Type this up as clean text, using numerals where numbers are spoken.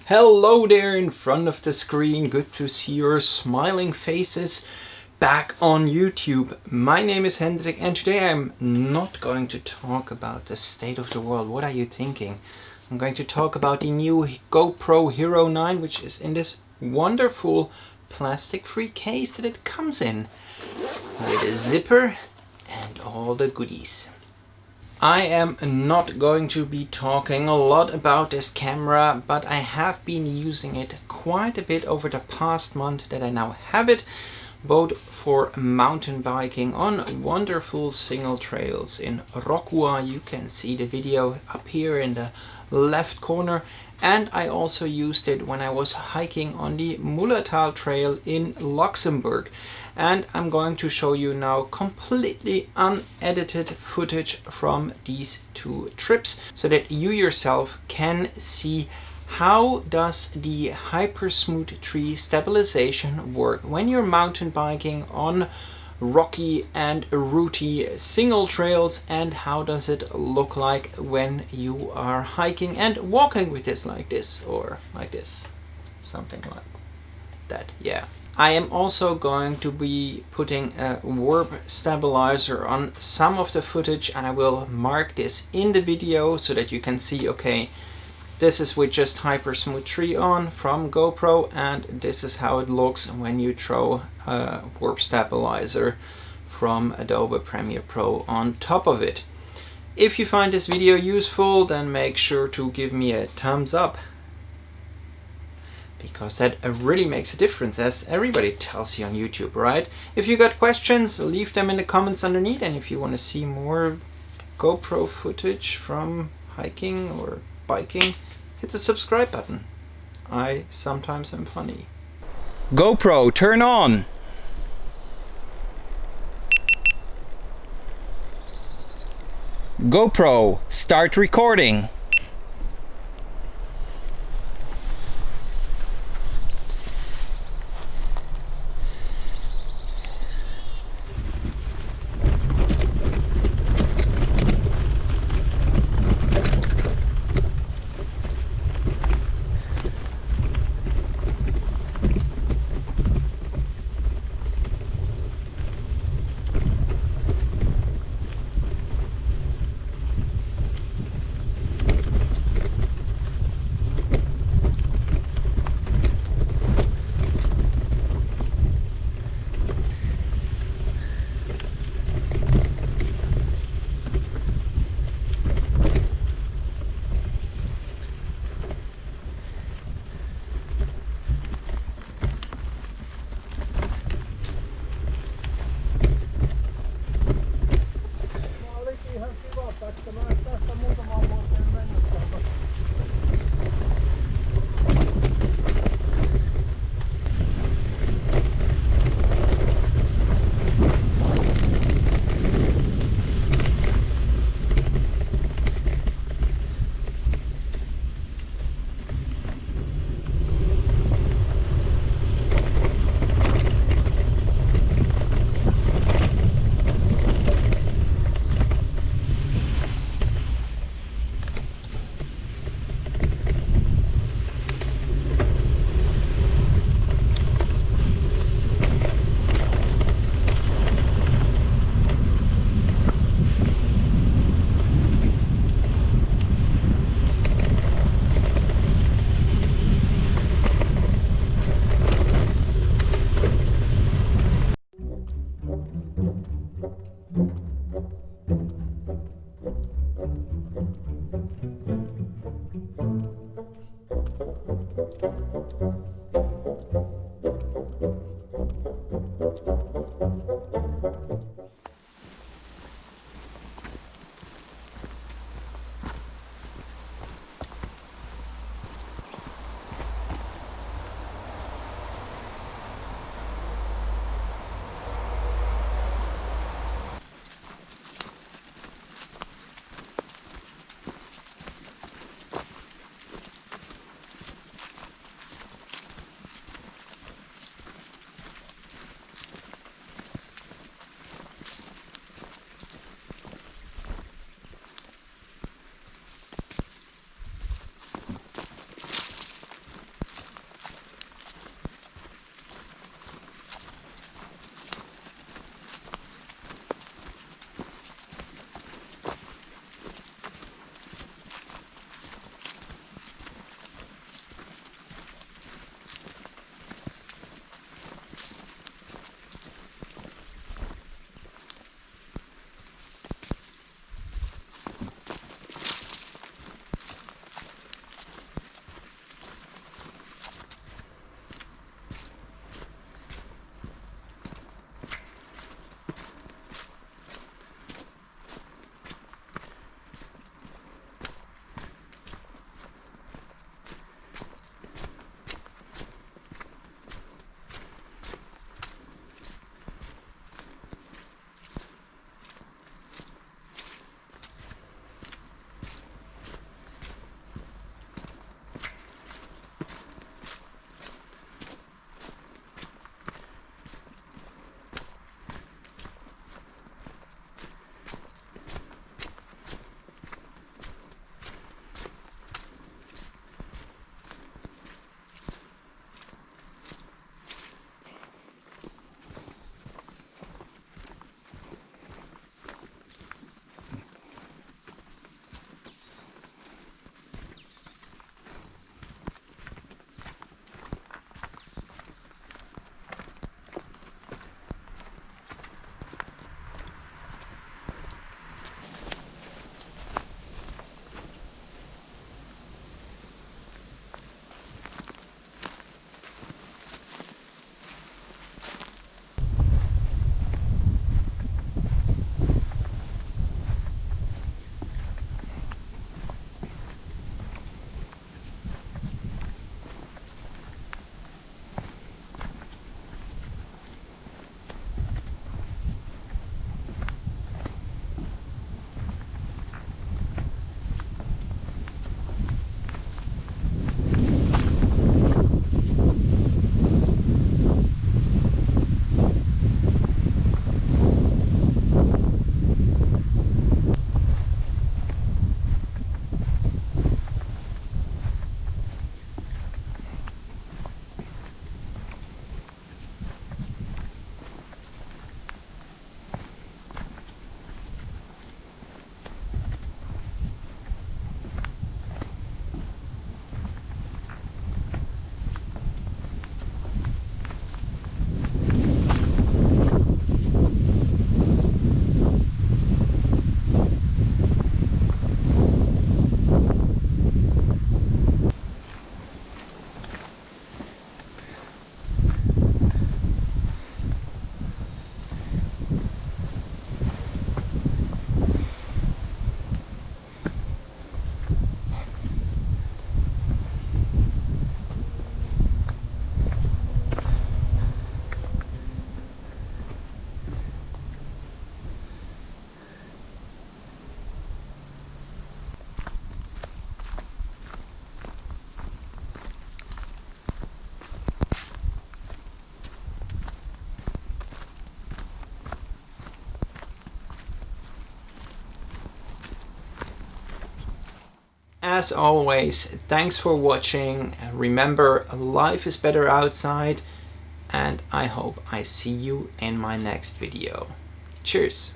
Hello there in front of the screen, good to see your smiling faces back on YouTube. My name is Hendrik and today I'm not going to talk about the state of the world. What are you thinking? I'm going to talk about the new GoPro Hero 9, which is in this wonderful plastic-free case that it comes in, with a zipper and all the goodies. I am not going to be talking a lot about this camera, but I have been using it quite a bit over the past month that I now have it, both for mountain biking on wonderful single trails in Rockua. You can see the video up here in the left corner, and I also used it when I was hiking on the Mullertal trail in Luxembourg. And I'm going to show you now completely unedited footage from these two trips so that you yourself can see how does the HyperSmooth 3 stabilization work when you're mountain biking on rocky and rooty single trails, and how does it look like when you are hiking and walking with this, like this or like this, something like that. Yeah. I am also going to be putting a warp stabilizer on some of the footage, and I will mark this in the video so that you can see, okay, this is with just HyperSmooth 3 on from GoPro, and this is how it looks when you throw a warp stabilizer from Adobe Premiere Pro on top of it. If you find this video useful, then make sure to give me a thumbs up, because that really makes a difference, as everybody tells you on YouTube, right? If you got questions, leave them in the comments underneath, and if you want to see more GoPro footage from hiking or biking, hit the subscribe button. I sometimes am funny. GoPro, turn on! GoPro, start recording! as always, thanks for watching. Remember, life is better outside, and I hope I see you in my next video. Cheers!